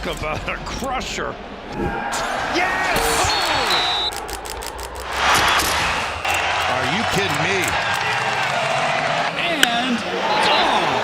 Talk about a crusher. Yes! Oh! Are you kidding me? And gone!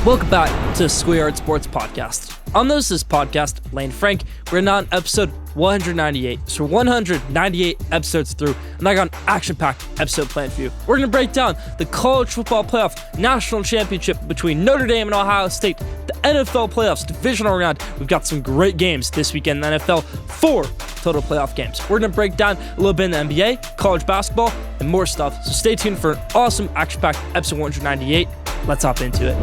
Welcome back to the Schoolyard Sports Podcast. On this podcast, Lane Frank, we're now on episode 198. So 198 episodes through, and I got an action-packed episode planned for you. We're going to break down the college football playoff national championship between Notre Dame and Ohio State, the NFL playoffs divisional round. We've got some great games this weekend in the NFL, 4 total playoff games. We're going to break down a little bit in the NBA, college basketball, and more stuff. So stay tuned for an awesome action-packed episode 198. Let's hop into it.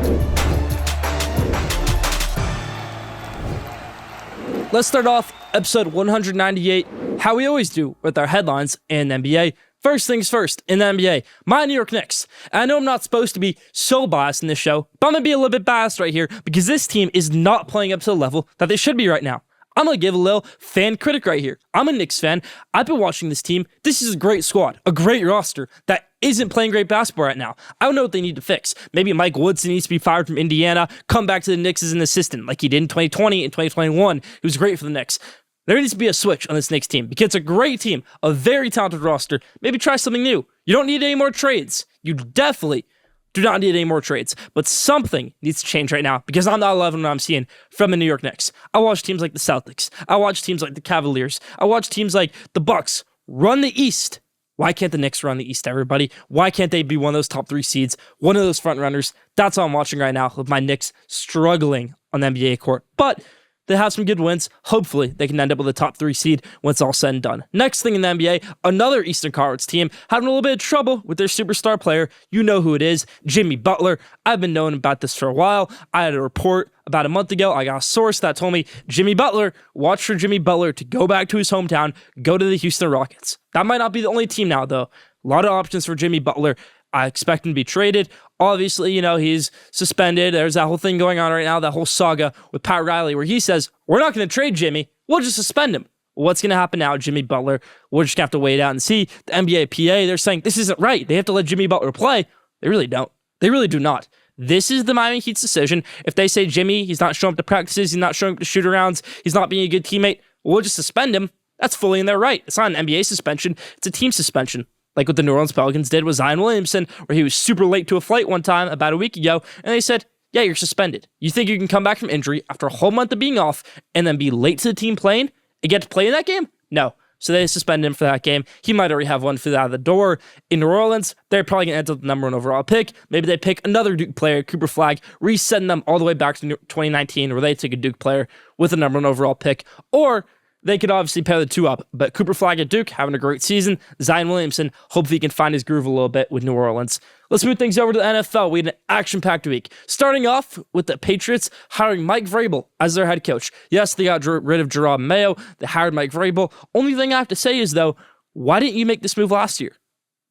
Let's start off episode 198, how we always do with our headlines in the NBA. First things first, in the NBA, my New York Knicks. And I know I'm not supposed to be so biased in this show, but I'm going to be a little bit biased right here because this team is not playing up to the level that they should be right now. I'm going to give a little fan critic right here. I'm a Knicks fan. I've been watching this team. This is a great squad, a great roster that isn't playing great basketball right now. I don't know what they need to fix. Maybe Mike Woodson needs to be fired from Indiana, come back to the Knicks as an assistant like he did in 2020 and 2021. He was great for the Knicks. There needs to be a switch on this Knicks team because it's a great team, a very talented roster. Maybe try something new. You don't need any more trades. You definitely do not need any more trades, but something needs to change right now because I'm not loving what I'm seeing from the New York Knicks. I watch teams like the Celtics. I watch teams like the Cavaliers. I watch teams like the Bucks run the East. Why can't the Knicks run the East, everybody? Why can't they be one of those top 3 seeds, one of those front runners? That's all I'm watching right now with my Knicks struggling on the NBA court. But they have some good wins. Hopefully, they can end up with a top 3 seed when it's all said and done. Next thing in the NBA, another Eastern Conference team having a little bit of trouble with their superstar player. You know who it is, Jimmy Butler. I've been knowing about this for a while. I had a report about a month ago. I got a source that told me Jimmy Butler, watch for Jimmy Butler to go back to his hometown, go to the Houston Rockets. That might not be the only team now, though. A lot of options for Jimmy Butler. I expect him to be traded. Obviously, he's suspended. There's that whole thing going on right now, that whole saga with Pat Riley, where he says, we're not going to trade Jimmy. We'll just suspend him. What's going to happen now, Jimmy Butler? We're just going to have to wait out and see. The NBA PA, they're saying this isn't right. They have to let Jimmy Butler play. They really don't. They really do not. This is the Miami Heat's decision. If they say Jimmy, he's not showing up to practices, he's not showing up to shoot-arounds, he's not being a good teammate, we'll just suspend him. That's fully in their right. It's not an NBA suspension. It's a team suspension. Like what the New Orleans Pelicans did with Zion Williamson, where he was super late to a flight one time about a week ago, and they said, yeah, you're suspended. You think you can come back from injury after a whole month of being off and then be late to the team playing and get to play in that game? No. So they suspended him for that game. He might already have one foot out of the door. In New Orleans, they're probably going to end up the number 1 overall pick. Maybe they pick another Duke player, Cooper Flagg, resetting them all the way back to 2019, where they took a Duke player with a number 1 overall pick. Or they could obviously pair the two up, but Cooper Flagg at Duke having a great season. Zion Williamson, hopefully he can find his groove a little bit with New Orleans. Let's move things over to the NFL. We had an action-packed week. Starting off with the Patriots hiring Mike Vrabel as their head coach. Yes, they got rid of Jerome Mayo. They hired Mike Vrabel. Only thing I have to say is, though, why didn't you make this move last year?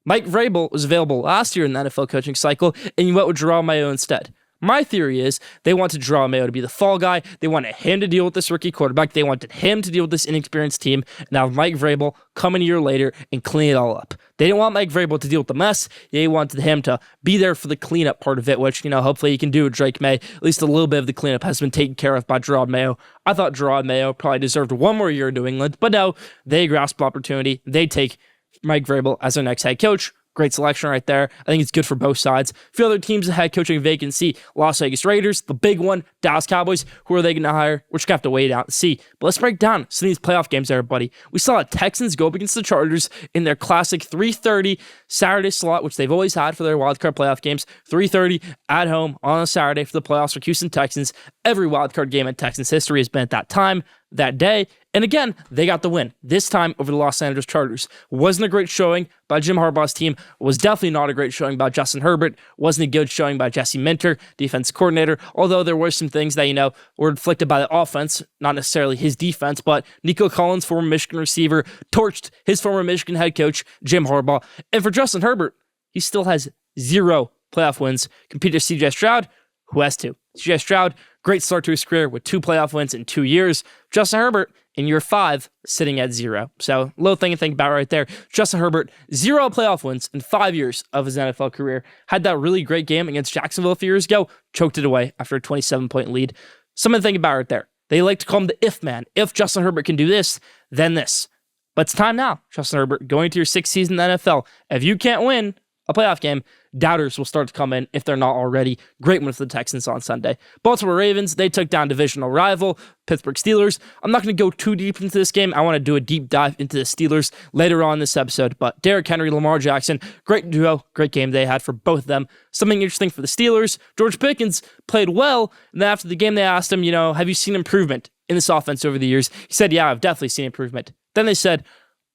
Mike Vrabel was available last year in the NFL coaching cycle, and you went with Jerome Mayo instead. My theory is they wanted Jerome Mayo to be the fall guy. They wanted him to deal with this rookie quarterback. They wanted him to deal with this inexperienced team. Now Mike Vrabel coming a year later and clean it all up. They didn't want Mike Vrabel to deal with the mess. They wanted him to be there for the cleanup part of it, which, hopefully he can do with Drake May. At least a little bit of the cleanup has been taken care of by Jerome Mayo. I thought Jerome Mayo probably deserved one more year in New England, but no, they grasp the opportunity. They take Mike Vrabel as their next head coach. Great selection right there. I think it's good for both sides. A few other teams that had coaching vacancy. Las Vegas Raiders, the big one. Dallas Cowboys. Who are they going to hire? We're just going to have to wait out and see. But let's break down some of these playoff games, everybody. We saw the Texans go up against the Chargers in their classic 3:30 Saturday slot, which they've always had for their wildcard playoff games. 3:30 at home on a Saturday for the playoffs for Houston Texans. Every wildcard game in Texans history has been at that time, that day. And again, they got the win, this time over the Los Angeles Chargers. Wasn't a great showing by Jim Harbaugh's team. Was definitely not a great showing by Justin Herbert. Wasn't a good showing by Jesse Minter, defense coordinator, although there were some things that, were inflicted by the offense, not necessarily his defense, but Nico Collins, former Michigan receiver, torched his former Michigan head coach, Jim Harbaugh. And for Justin Herbert, he still has 0 playoff wins compared to CJ Stroud, who has 2. CJ Stroud, great start to his career with 2 playoff wins in 2 years. Justin Herbert, in year 5, sitting at 0. So, little thing to think about right there. Justin Herbert, 0 playoff wins in 5 years of his NFL career. Had that really great game against Jacksonville a few years ago, choked it away after a 27-point lead. Something to think about right there. They like to call him the if man. If Justin Herbert can do this, then this. But it's time now, Justin Herbert, going to your 6th season in the NFL. If you can't win a playoff game, doubters will start to come in if they're not already. Great win for the Texans on Sunday. Baltimore Ravens, they took down divisional rival Pittsburgh Steelers. I'm not going to go too deep into this game. I want to do a deep dive into the Steelers later on in this episode. But Derrick Henry, Lamar Jackson, great duo, great game they had for both of them. Something interesting for the Steelers, George Pickens played well. And then after the game, they asked him, have you seen improvement in this offense over the years? He said, yeah, I've definitely seen improvement. Then they said,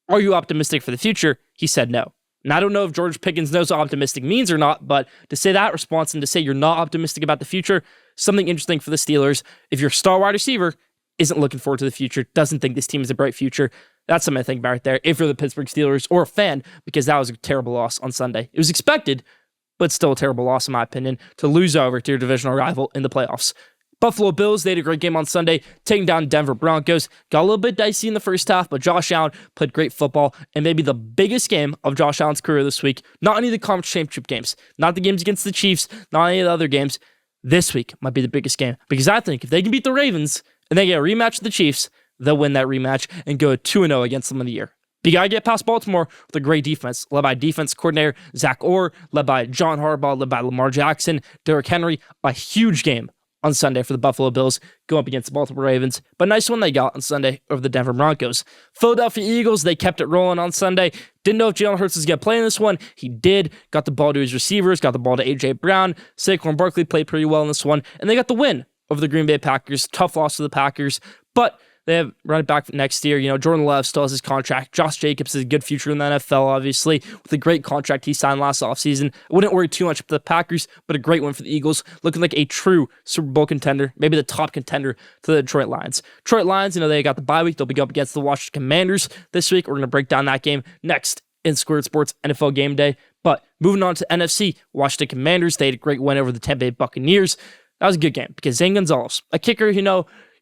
are you optimistic for the future? He said no. And I don't know if George Pickens knows what optimistic means or not, but to say that response and to say you're not optimistic about the future, something interesting for the Steelers. If your star wide receiver isn't looking forward to the future, doesn't think this team has a bright future, that's something to think about right there if you're the Pittsburgh Steelers or a fan, because that was a terrible loss on Sunday. It was expected, but still a terrible loss in my opinion, to lose over to your divisional rival in the playoffs. Buffalo Bills, they had a great game on Sunday, taking down Denver Broncos. Got a little bit dicey in the first half, but Josh Allen played great football, and maybe the biggest game of Josh Allen's career this week. Not any of the conference championship games, not the games against the Chiefs, not any of the other games. This week might be the biggest game, because I think if they can beat the Ravens and they get a rematch with the Chiefs, they'll win that rematch and go 2-0 against them in the year. But you got to get past Baltimore with a great defense, led by defense coordinator Zach Orr, led by John Harbaugh, led by Lamar Jackson, Derrick Henry. A huge game on Sunday for the Buffalo Bills, going up against the Baltimore Ravens. But nice one they got on Sunday over the Denver Broncos. Philadelphia Eagles, they kept it rolling on Sunday. Didn't know if Jalen Hurts was going to play in this one. He did. Got the ball to his receivers, got the ball to A.J. Brown. Saquon Barkley played pretty well in this one. And they got the win over the Green Bay Packers. Tough loss to the Packers. But they have running back for next year. Jordan Love still has his contract. Josh Jacobs has a good future in the NFL, obviously, with a great contract he signed last offseason. I wouldn't worry too much about the Packers, but a great one for the Eagles, looking like a true Super Bowl contender, maybe the top contender to the Detroit Lions. Detroit Lions, they got the bye week. They'll be up against the Washington Commanders this week. We're going to break down that game next in Schoolyard Sports NFL Game Day. But moving on to NFC, Washington Commanders, they had a great win over the Tampa Bay Buccaneers. That was a good game because Zane Gonzalez, a kicker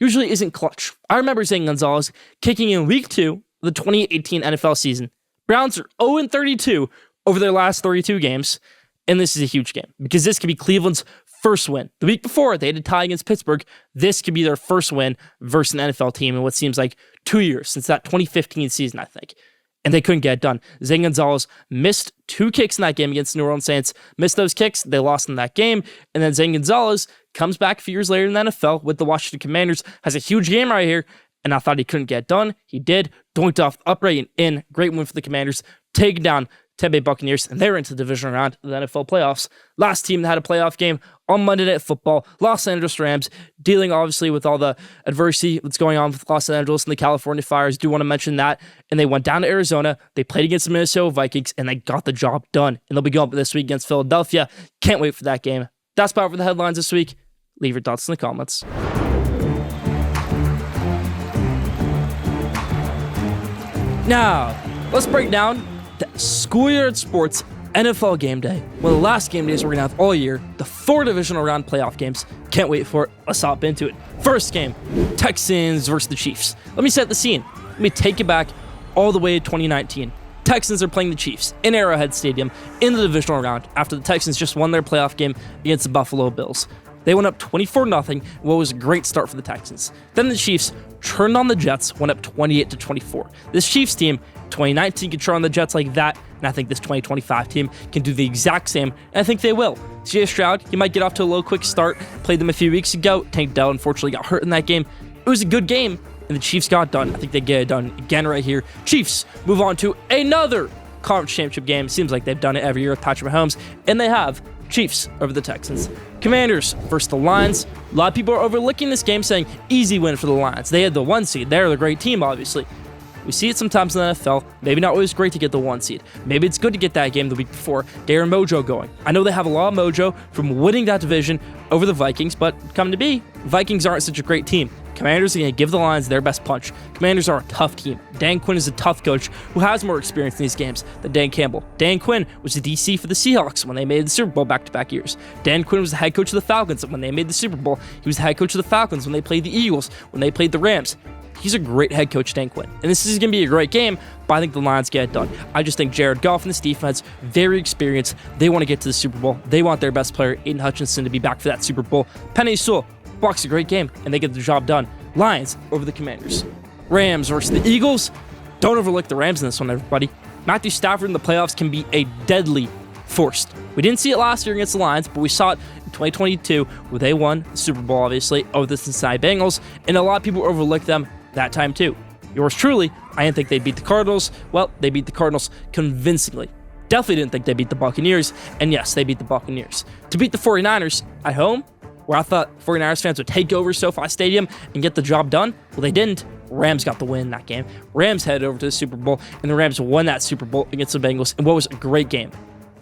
usually isn't clutch. I remember Zane Gonzalez kicking in week 2 of the 2018 NFL season. Browns are 0-32 over their last 32 games, and this is a huge game because this could be Cleveland's first win. The week before, they had a tie against Pittsburgh. This could be their first win versus an NFL team in what seems like 2 years since that 2015 season, I think. And they couldn't get it done. Zane Gonzalez missed 2 kicks in that game against the New Orleans Saints. Missed those kicks. They lost in that game. And then Zane Gonzalez comes back a few years later in the NFL with the Washington Commanders. Has a huge game right here. And I thought he couldn't get it done. He did. Doinked off upright and in. Great win for the Commanders. Taking down Tampa Bay Buccaneers, and they're into the divisional round of the NFL playoffs. Last team that had a playoff game on Monday Night Football, Los Angeles Rams, dealing obviously with all the adversity that's going on with Los Angeles and the California Fires. Do want to mention that. And they went down to Arizona. They played against the Minnesota Vikings, and they got the job done. And they'll be going up this week against Philadelphia. Can't wait for that game. That's about it for the headlines this week. Leave your thoughts in the comments. Now, let's break down the Schoolyard Sports NFL Game Day. One of the last game days we're going to have all year. The 4 divisional round playoff games. Can't wait for it. Let's hop into it. First game, Texans versus the Chiefs. Let me set the scene. Let me take you back all the way to 2019. Texans are playing the Chiefs in Arrowhead Stadium in the divisional round after the Texans just won their playoff game against the Buffalo Bills. They went up 24-0, what was a great start for the Texans. Then the Chiefs turned on the Jets, went up 28-24. This Chiefs team, 2019 could turn on the Jets like that, and I think this 2025 team can do the exact same, and I think they will. CJ Stroud, he might get off to a little quick start. Played them a few weeks ago. Tank Dell unfortunately got hurt in that game. It was a good game, and the Chiefs got it done. I think they get it done again right here. Chiefs move on to another conference championship game. Seems like they've done it every year with Patrick Mahomes, and they have. Chiefs over the Texans. Commanders versus the Lions. A lot of people are overlooking this game, saying easy win for the Lions. They had the 1 seed. They're the great team, obviously. We see it sometimes in the NFL. Maybe not always great to get the 1 seed. Maybe it's good to get that game the week before. Get your mojo going. I know they have a lot of mojo from winning that division over the Vikings, but come to be, Vikings aren't such a great team. Commanders are going to give the Lions their best punch. Commanders are a tough team. Dan Quinn is a tough coach who has more experience in these games than Dan Campbell. Dan Quinn was the DC for the Seahawks when they made the Super Bowl back-to-back years. Dan Quinn was the head coach of the Falcons when they made the Super Bowl. He was the head coach of the Falcons when they played the Eagles, when they played the Rams. he's a great head coach, Dan Quinn. And this is going to be a great game, but I think the Lions get it done. I just think Jared Goff and this defense, very experienced. They want to get to the Super Bowl. They want their best player, Aiden Hutchinson, to be back for that Super Bowl. Penei Sewell blocks a great game, and they get the job done. Lions over the Commanders. Rams versus the Eagles. Don't overlook the Rams in this one, everybody. Matthew Stafford in the playoffs can be a deadly force. We didn't see it last year against the Lions, but we saw it in 2022 where they won the Super Bowl, obviously, over the Cincinnati Bengals, and a lot of people overlooked them that time too. Yours truly, I didn't think they'd beat the Cardinals. Well, they beat the Cardinals convincingly. Definitely didn't think they beat the Buccaneers, and yes, they beat the Buccaneers. To beat the 49ers at home, where I thought 49ers fans would take over SoFi Stadium and get the job done, well, they didn't. Rams got the win in that game. Rams headed over to the Super Bowl, and the Rams won that Super Bowl against the Bengals in what was a great game.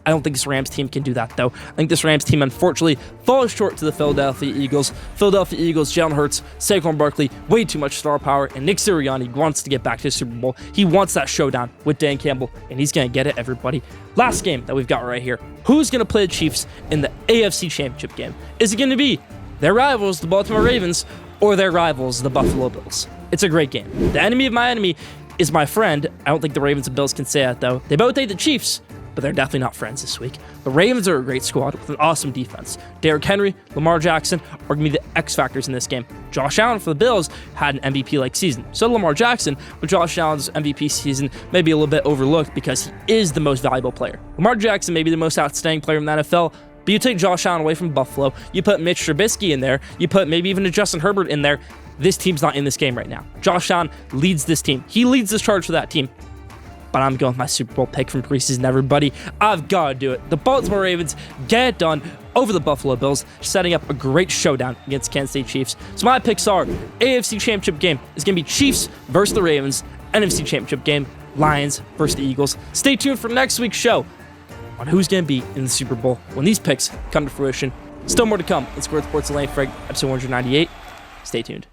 I don't think this Rams team can do that, though. I think this Rams team, unfortunately, falls short to the Philadelphia Eagles. Philadelphia Eagles, Jalen Hurts, Saquon Barkley, way too much star power, and Nick Sirianni wants to get back to the Super Bowl. He wants that showdown with Dan Campbell, and he's going to get it, everybody. Last game that we've got right here. Who's going to play the Chiefs in the AFC Championship game? Is it going to be their rivals, the Baltimore Ravens, or their rivals, the Buffalo Bills? It's a great game. The enemy of my enemy is my friend. I don't think the Ravens and Bills can say that, though. They both hate the Chiefs, but they're definitely not friends this week. The Ravens are a great squad with an awesome defense. Derrick Henry, Lamar Jackson are going to be the X factors in this game. Josh Allen for the Bills had an MVP-like season. So did Lamar Jackson, but Josh Allen's MVP season may be a little bit overlooked because he is the most valuable player. Lamar Jackson may be the most outstanding player in the NFL, but you take Josh Allen away from Buffalo, you put Mitch Trubisky in there, you put maybe even a Justin Herbert in there. This team's not in this game right now. Josh Allen leads this team. He leads this charge for that team. But I'm going with my Super Bowl pick from preseason, everybody. I've got to do it. The Baltimore Ravens get it done over the Buffalo Bills, setting up a great showdown against Kansas City Chiefs. So my picks are AFC Championship game is going to be Chiefs versus the Ravens. NFC Championship game, Lions versus the Eagles. Stay tuned for next week's show on who's going to be in the Super Bowl when these picks come to fruition. Still more to come in Square Sports Lane Frank, episode 198. Stay tuned.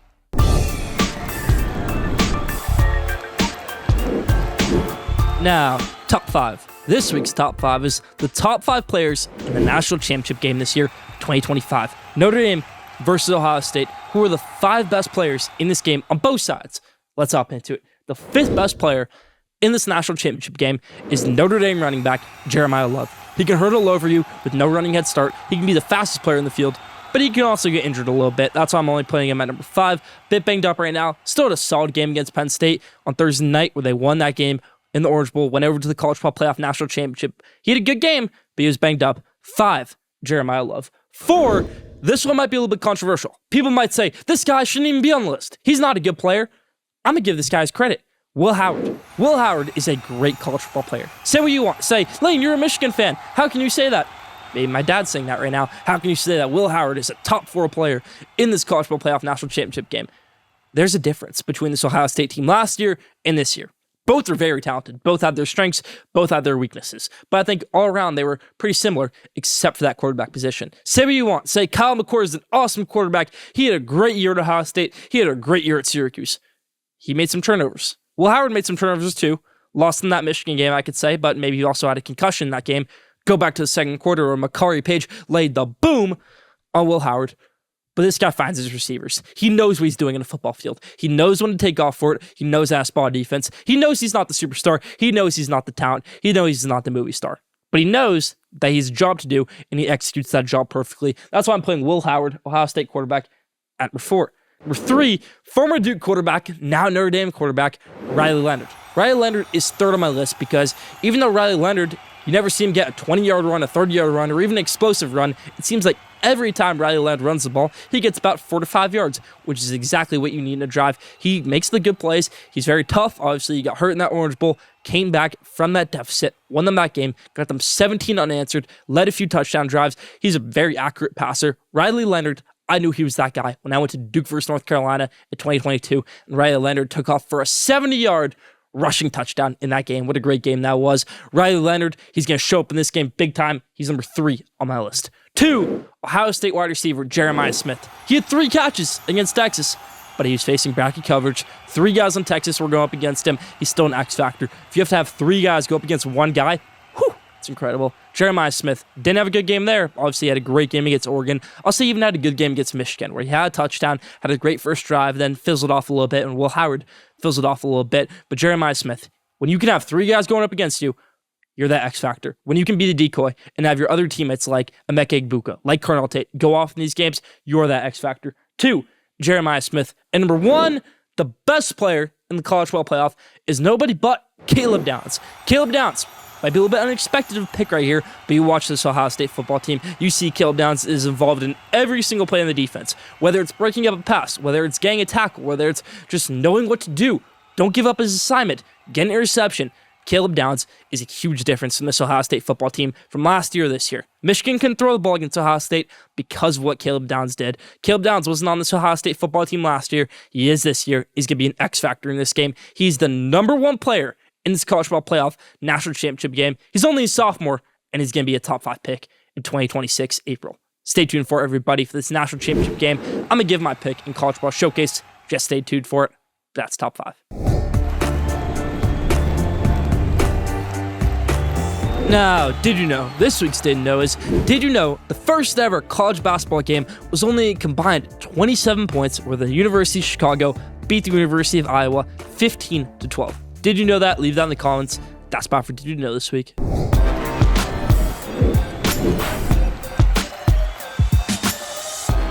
Now, top 5. This week's top 5 is the top 5 players in the national championship game this year, 2025. Notre Dame versus Ohio State. Who are the 5 best players in this game on both sides? Let's hop into it. The 5th best player in this national championship game is Notre Dame running back Jeremiah Love. He can hurdle over you with no running head start. He can be the fastest player in the field, but he can also get injured a little bit. That's why I'm only playing him at number 5. Bit banged up right now. Still had a solid game against Penn State on Thursday night where they won that game in the Orange Bowl, went over to the College Football Playoff National Championship. He had a good game, but he was banged up. 5, Jeremiah Love. 4, this one might be a little bit controversial. People might say, this guy shouldn't even be on the list. He's not a good player. I'm going to give this guy his credit. Will Howard. Will Howard is a great college football player. Say what you want. Say, Lane, you're a Michigan fan. How can you say that? Maybe my dad's saying that right now. How can you say that Will Howard is a top 4 player in this College Football Playoff National Championship game? There's a difference between this Ohio State team last year and this year. Both are very talented. Both had their strengths. Both had their weaknesses. But I think all around they were pretty similar, except for that quarterback position. Say what you want. Say Kyle McCord is an awesome quarterback. He had a great year at Ohio State. He had a great year at Syracuse. He made some turnovers. Will Howard made some turnovers too. Lost in that Michigan game, I could say, but maybe he also had a concussion in that game. Go back to the second quarter where Makari Page laid the boom on Will Howard. But this guy finds his receivers. He knows what he's doing in a football field. He knows when to take off for it. He knows how to spot defense. He knows he's not the superstar. He knows he's not the talent. He knows he's not the movie star. But he knows that he has a job to do, and he executes that job perfectly. That's why I'm playing Will Howard, Ohio State quarterback, at number 4. Number 3, former Duke quarterback, now Notre Dame quarterback, Riley Leonard. Riley Leonard is 3rd on my list because even though Riley Leonard, you never see him get a 20-yard run, a 30-yard run, or even an explosive run, it seems like every time Riley Leonard runs the ball, he gets about 4 to 5 yards, which is exactly what you need in a drive. He makes the good plays. He's very tough. Obviously, he got hurt in that Orange Bowl, came back from that deficit, won them that game, got them 17 unanswered, led a few touchdown drives. He's a very accurate passer. Riley Leonard, I knew he was that guy when I went to Duke versus North Carolina in 2022, and Riley Leonard took off for a 70-yard rushing touchdown in that game. What a great game that was. Riley Leonard, he's going to show up in this game big time. He's number 3 on my list. 2, Ohio State wide receiver Jeremiah Smith. He had 3 catches against Texas, but he was facing bracket coverage. 3 guys on Texas were going up against him. He's still an X factor. If you have to have 3 guys go up against 1 guy, It's incredible. Jeremiah Smith didn't have a good game there. Obviously, he had a great game against Oregon. Also, he even had a good game against Michigan, where he had a touchdown, had a great first drive, then fizzled off a little bit, and Will Howard fizzled off a little bit. But Jeremiah Smith, when you can have 3 guys going up against you, you're that X factor. When you can be the decoy and have your other teammates like Emeka Egbuka, like Colonel Tate, go off in these games, you're that X factor. 2, Jeremiah Smith. And number 1, the best player in the college football playoff is nobody but Caleb Downs. Caleb Downs might be a little bit unexpected of a pick right here, but you watch this Ohio State football team, you see Caleb Downs is involved in every single play on the defense. Whether it's breaking up a pass, whether it's getting a tackle, whether it's just knowing what to do. Don't give up his assignment. Get an interception. Caleb Downs is a huge difference in this Ohio State football team from last year to this year. Michigan couldn't throw the ball against Ohio State because of what Caleb Downs did. Caleb Downs wasn't on this Ohio State football team last year. He is this year. He's going to be an X factor in this game. He's the number 1 player in this college football playoff national championship game. He's only a sophomore, and he's going to be a top 5 pick in 2026 April. Stay tuned for everybody for this national championship game. I'm going to give my pick in College Football Showcase. Just stay tuned for it. That's top 5. Now, did you know, this week's Didn't Know is, did you know the first ever college basketball game was only a combined 27 points where the University of Chicago beat the University of Iowa 15-12? Did you know that? Leave that in the comments. That's about for Did You Know this week.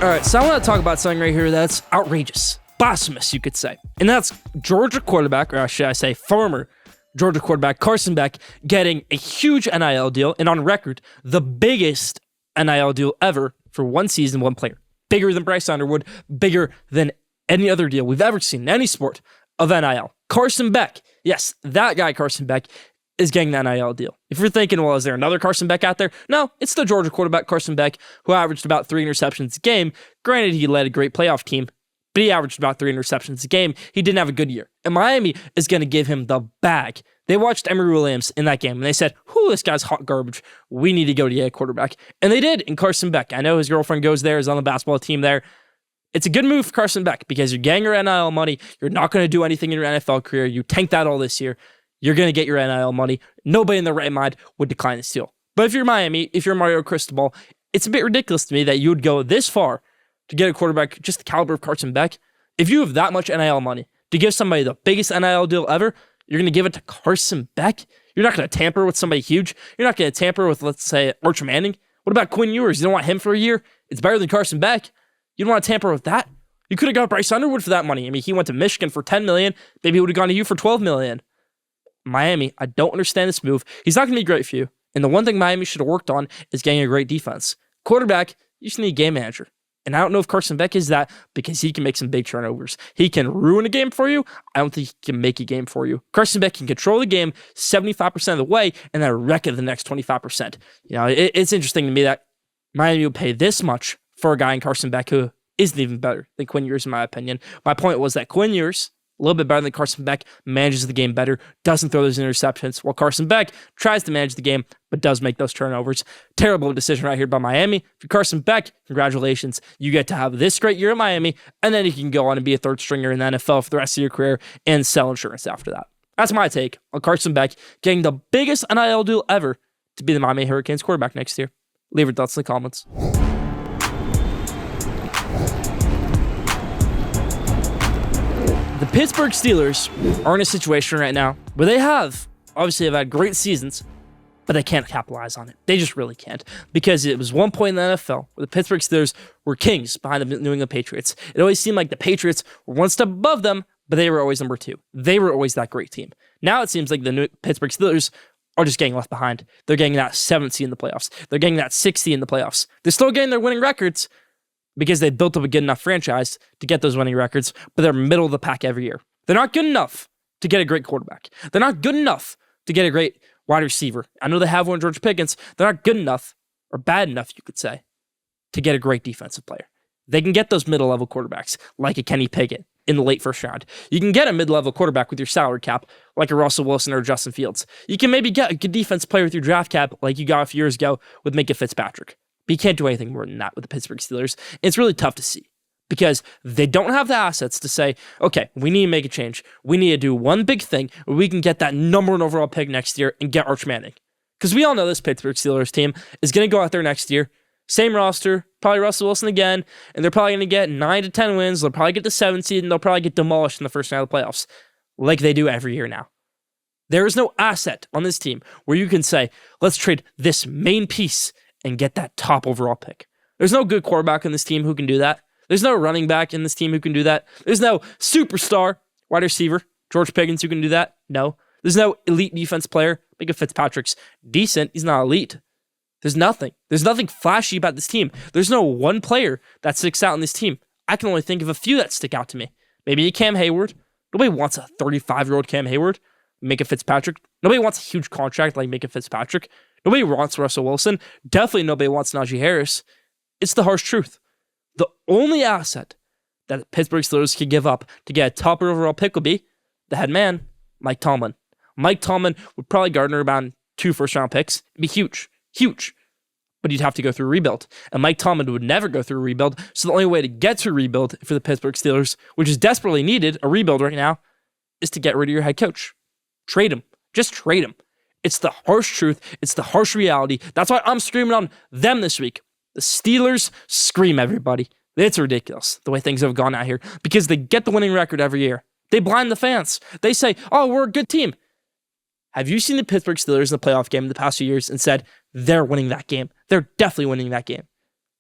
Alright, so I want to talk about something right here that's outrageous. Blasphemous, you could say. And that's Georgia quarterback, or should I say former Georgia quarterback Carson Beck getting a huge NIL deal, and on record, the biggest NIL deal ever for one season, one player. Bigger than Bryce Underwood, bigger than any other deal we've ever seen in any sport of NIL. Carson Beck, yes, that guy Carson Beck is getting the NIL deal. If you're thinking, well, is there another Carson Beck out there? No, it's the Georgia quarterback Carson Beck, who averaged about 3 interceptions a game. Granted, he led a great playoff team, but he averaged about 3 interceptions a game. He didn't have a good year. And Miami is going to give him the bag. They watched Emory Williams in that game, and they said, whew, this guy's hot garbage. We need to go to a quarterback. And they did in Carson Beck. I know his girlfriend goes there, is on the basketball team there. It's a good move for Carson Beck because you're getting your NIL money. You're not going to do anything in your NFL career. You tanked that all this year. You're going to get your NIL money. Nobody in their right mind would decline this deal. But if you're Miami, if you're Mario Cristobal, it's a bit ridiculous to me that you would go this far to get a quarterback just the caliber of Carson Beck. If you have that much NIL money to give somebody the biggest NIL deal ever, you're going to give it to Carson Beck? You're not going to tamper with somebody huge? You're not going to tamper with, let's say, Arch Manning? What about Quinn Ewers? You don't want him for a year? It's better than Carson Beck. You don't want to tamper with that? You could have got Bryce Underwood for that money. I mean, he went to Michigan for $10 million. Maybe he would have gone to you for $12 million. Miami, I don't understand this move. He's not going to be great for you. And the one thing Miami should have worked on is getting a great defense. Quarterback, you just need a game manager. And I don't know if Carson Beck is that because he can make some big turnovers. He can ruin a game for you. I don't think he can make a game for you. Carson Beck can control the game 75% of the way and then wreck it the next 25%. You know, it's interesting to me that Miami would pay this much for a guy in Carson Beck who isn't even better than Quinn Ewers, in my opinion. My point was that Quinn Ewers, a little bit better than Carson Beck, manages the game better, doesn't throw those interceptions, while Carson Beck tries to manage the game, but does make those turnovers. Terrible decision right here by Miami. If you're Carson Beck, congratulations. You get to have this great year at Miami, and then you can go on and be a third stringer in the NFL for the rest of your career and sell insurance after that. That's my take on Carson Beck getting the biggest NIL deal ever to be the Miami Hurricanes quarterback next year. Leave your thoughts in the comments. The Pittsburgh Steelers are in a situation right now where they obviously have had great seasons, but they can't capitalize on it. They just really can't. Because it was one point in the NFL where the Pittsburgh Steelers were kings behind the New England Patriots. It always seemed like the Patriots were one step above them, but they were always number 2. They were always that great team. Now it seems like the Pittsburgh Steelers are just getting left behind. They're getting that 7th seed in the playoffs. They're getting that 6th seed in the playoffs. They're still getting their winning records, because they built up a good enough franchise to get those winning records, but they're middle of the pack every year. They're not good enough to get a great quarterback. They're not good enough to get a great wide receiver. I know they have one, George Pickens. They're not good enough, or bad enough, you could say, to get a great defensive player. They can get those middle-level quarterbacks, like a Kenny Pickett in the late first round. You can get a mid-level quarterback with your salary cap, like a Russell Wilson or a Justin Fields. You can maybe get a good defensive player with your draft cap, like you got a few years ago with Minka Fitzpatrick. But you can't do anything more than that with the Pittsburgh Steelers. It's really tough to see because they don't have the assets to say, okay, we need to make a change. We need to do one big thing where we can get that number 1 overall pick next year and get Arch Manning. Because we all know this Pittsburgh Steelers team is going to go out there next year, same roster, probably Russell Wilson again, and they're probably going to get 9 to 10 wins. They'll probably get the 7th seed, and they'll probably get demolished in the first round of the playoffs, like they do every year now. There is no asset on this team where you can say, let's trade this main piece and get that top overall pick. There's no good quarterback on this team who can do that. There's no running back in this team who can do that. There's no superstar wide receiver, George Pickens, who can do that. No. There's no elite defense player. Micah Fitzpatrick's decent. He's not elite. There's nothing. There's nothing flashy about this team. There's no one player that sticks out in this team. I can only think of a few that stick out to me. Maybe a Cam Hayward. Nobody wants a 35-year-old Cam Hayward. Micah Fitzpatrick. Nobody wants a huge contract like Micah Fitzpatrick. Nobody wants Russell Wilson. Definitely nobody wants Najee Harris. It's the harsh truth. The only asset that the Pittsburgh Steelers could give up to get a top overall pick would be the head man, Mike Tomlin. Mike Tomlin would probably garner about 2 first-round picks. It'd be huge. Huge. But you'd have to go through a rebuild. And Mike Tomlin would never go through a rebuild. So the only way to get to a rebuild for the Pittsburgh Steelers, which is desperately needed, a rebuild right now, is to get rid of your head coach. Trade him. Just trade him. It's the harsh truth. It's the harsh reality. That's why I'm screaming on them this week. The Steelers scream, everybody. It's ridiculous the way things have gone out here because they get the winning record every year. They blind the fans. They say, oh, we're a good team. Have you seen the Pittsburgh Steelers in the playoff game in the past few years and said, they're winning that game? They're definitely winning that game.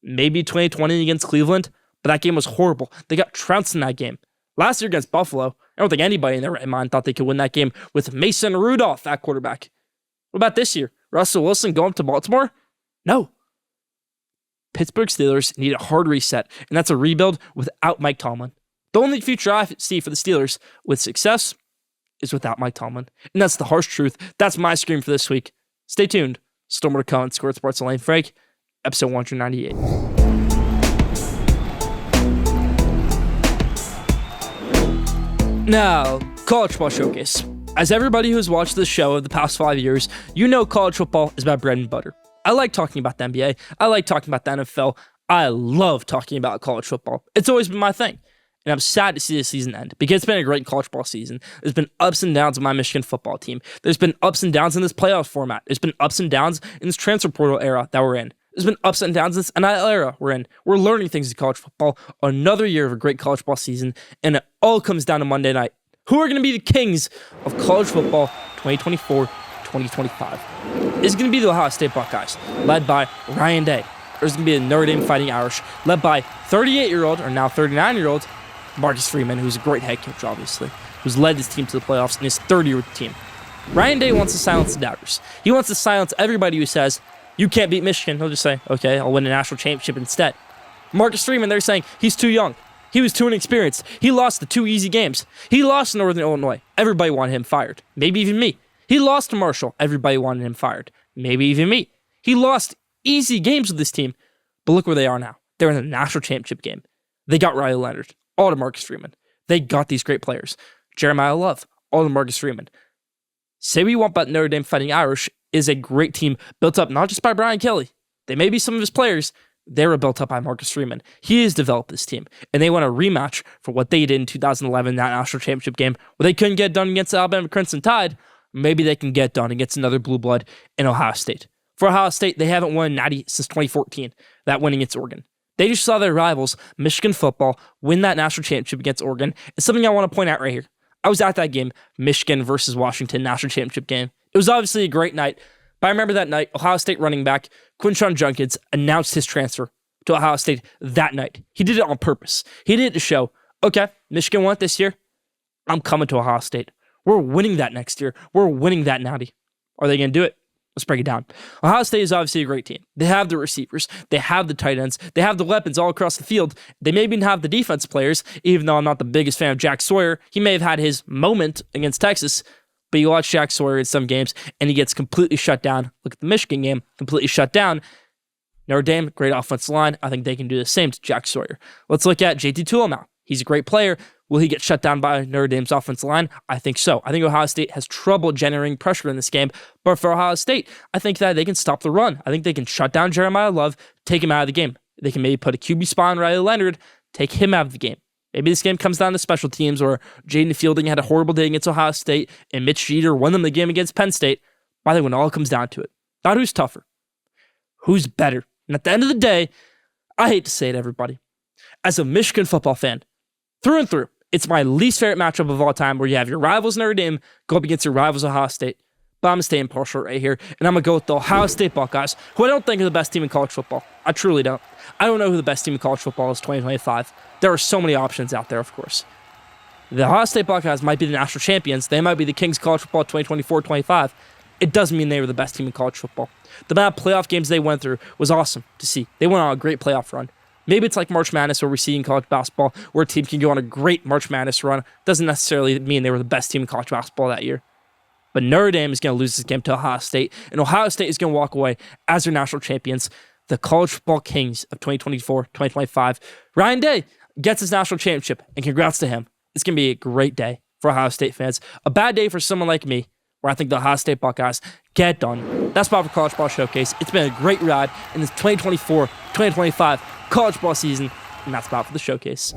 Maybe 2020 against Cleveland, but that game was horrible. They got trounced in that game. Last year against Buffalo, I don't think anybody in their right mind thought they could win that game with Mason Rudolph at quarterback. What about this year? Russell Wilson going to Baltimore? No. Pittsburgh Steelers need a hard reset, and that's a rebuild without Mike Tomlin. The only future I see for the Steelers with success is without Mike Tomlin. And that's the harsh truth. That's my scream for this week. Stay tuned. Still more to come on Squirt Sports Lane Frank, episode 198. Now, College Football Showcase. As everybody who's watched this show of the past 5 years, you know college football is about bread and butter. I like talking about the NBA. I like talking about the NFL. I love talking about college football. It's always been my thing. And I'm sad to see this season end because it's been a great college football season. There's been ups and downs of my Michigan football team. There's been ups and downs in this playoff format. There's been ups and downs in this transfer portal era that we're in. There's been ups and downs in this NIL era we're in. We're learning things in college football. Another year of a great college football season. And it all comes down to Monday night. Who are going to be the kings of college football 2024-2025? Is it going to be the Ohio State Buckeyes, led by Ryan Day? Or is it going to be the Notre Dame Fighting Irish, led by 38-year-old, or now 39-year-old, Marcus Freeman, who's a great head coach, obviously, who's led this team to the playoffs in his third year with the team. Ryan Day wants to silence the doubters. He wants to silence everybody who says, you can't beat Michigan. He'll just say, okay, I'll win a national championship instead. Marcus Freeman, they're saying he's too young. He was too inexperienced. He lost the 2 easy games. He lost to Northern Illinois. Everybody wanted him fired. Maybe even me. He lost to Marshall. Everybody wanted him fired. Maybe even me. He lost easy games with this team. But look where they are now. They're in the national championship game. They got Riley Leonard. All to Marcus Freeman. They got these great players. Jeremiah Love. All to Marcus Freeman. Say what you want about Notre Dame Fighting Irish is a great team built up not just by Brian Kelly. They may be some of his players. They were built up by Marcus Freeman. He has developed this team, and they want a rematch for what they did in 2011, that national championship game, where they couldn't get done against the Alabama Crimson Tide. Maybe they can get done against another blue blood in Ohio State. For Ohio State, they haven't won a natty since 2014, that win against Oregon. They just saw their rivals, Michigan football, win that national championship against Oregon. It's something I want to point out right here. I was at that game, Michigan versus Washington national championship game. It was obviously a great night. But I remember that night, Ohio State running back Quinshon Judkins announced his transfer to Ohio State that night. He did it on purpose. He did it to show, okay, Michigan won it this year. I'm coming to Ohio State. We're winning that next year. We're winning that natty. Are they going to do it? Let's break it down. Ohio State is obviously a great team. They have the receivers. They have the tight ends. They have the weapons all across the field. They may even have the defense players, even though I'm not the biggest fan of Jack Sawyer. He may have had his moment against Texas, but you watch Jack Sawyer in some games, and he gets completely shut down. Look at the Michigan game, completely shut down. Notre Dame, great offensive line. I think they can do the same to Jack Sawyer. Let's look at JT Tuileau now. He's a great player. Will he get shut down by Notre Dame's offensive line? I think so. I think Ohio State has trouble generating pressure in this game. But for Ohio State, I think that they can stop the run. I think they can shut down Jeremiah Love, take him out of the game. They can maybe put a QB spot on Riley Leonard, take him out of the game. Maybe this game comes down to special teams or Jaden Fielding had a horrible day against Ohio State and Mitch Jeter won them the game against Penn State. But I think when it all comes down to it, not who's tougher, who's better. And at the end of the day, I hate to say it, everybody, as a Michigan football fan, through and through, it's my least favorite matchup of all time where you have your rivals Notre Dame go up against your rivals Ohio State. But I'm going to stay impartial right here, and I'm going to go with the Ohio State Buckeyes, who I don't think are the best team in college football. I truly don't. I don't know who the best team in college football is 2025. There are so many options out there, of course. The Ohio State Buckeyes might be the national champions. They might be the Kings of college football 2024-25. It doesn't mean they were the best team in college football. The amount of playoff games they went through was awesome to see. They went on a great playoff run. Maybe it's like March Madness where we see in college basketball where a team can go on a great March Madness run. Doesn't necessarily mean they were the best team in college basketball that year. But Notre Dame is going to lose this game to Ohio State, and Ohio State is going to walk away as their national champions, the college football kings of 2024-2025. Ryan Day gets his national championship, and congrats to him. It's going to be a great day for Ohio State fans. A bad day for someone like me, where I think the Ohio State Buckeyes get done. That's about for College Ball Showcase. It's been a great ride in this 2024-2025 college ball season, and that's about for the showcase.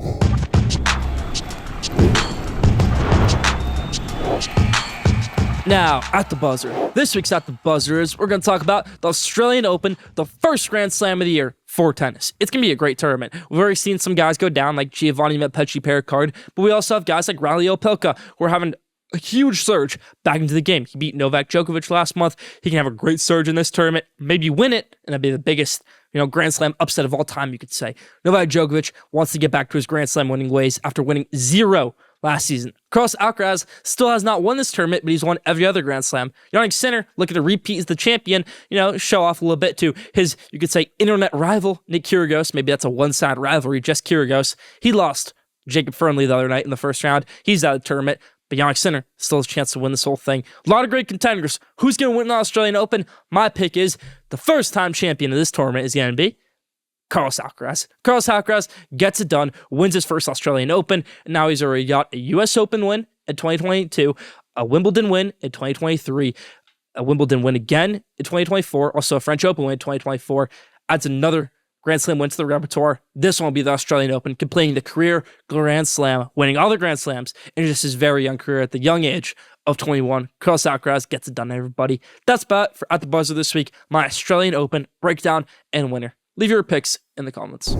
Now, at the buzzer. This week's At the Buzzer is we're going to talk about the Australian Open, the first Grand Slam of the year for tennis. It's going to be a great tournament. We've already seen some guys go down like Giovanni Metpeci-Pericard, but we also have guys like Riley Opelka who are having a huge surge back into the game. He beat Novak Djokovic last month. He can have a great surge in this tournament, maybe win it, and that'd be the biggest, Grand Slam upset of all time, you could say. Novak Djokovic wants to get back to his Grand Slam winning ways after winning 0 last season. Carlos Alcaraz still has not won this tournament, but he's won every other Grand Slam. Jannik Sinner looking to repeat as the champion, show off a little bit to his, you could say, internet rival, Nick Kyrgios. Maybe that's a one-sided rivalry, just Kyrgios. He lost Jacob Fernley the other night in the first round. He's out of the tournament. But Jannik Sinner still has a chance to win this whole thing. A lot of great contenders. Who's going to win the Australian Open? My pick is the first-time champion of this tournament is going to be Carlos Alcaraz. Carlos Alcaraz gets it done, wins his first Australian Open, and now he's already got a U.S. Open win in 2022, a Wimbledon win in 2023, a Wimbledon win again in 2024, also a French Open win in 2024, adds another Grand Slam win to the repertoire. This one will be the Australian Open, completing the career Grand Slam, winning all the Grand Slams in just his very young career at the young age of 21. Carlos Alcaraz gets it done, everybody. That's about it for At the Buzzer this week, my Australian Open breakdown and winner. Leave your picks in the comments.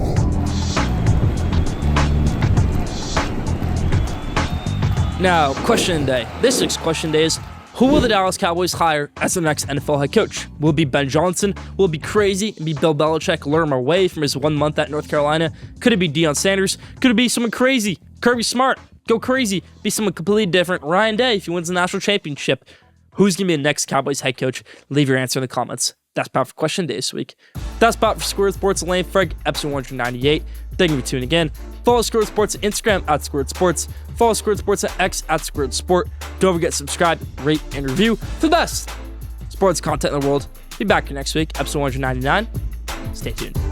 Now, question day. This week's question day is, who will the Dallas Cowboys hire as their next NFL head coach? Will it be Ben Johnson? Will it be crazy and be Bill Belichick, lure him away from his 1 month at North Carolina? Could it be Deion Sanders? Could it be someone crazy? Kirby Smart? Go crazy. Be someone completely different. Ryan Day, if he wins the national championship. Who's going to be the next Cowboys head coach? Leave your answer in the comments. That's about for question day this week. That's about for Squared Sports and Lane Freg, episode 198. Thank you for tuning in. Follow Squared Sports on Instagram at Squared Sports. Follow Squared Sports at X at Squared Sport. Don't forget to subscribe, rate, and review for the best sports content in the world. Be back here next week, episode 199. Stay tuned.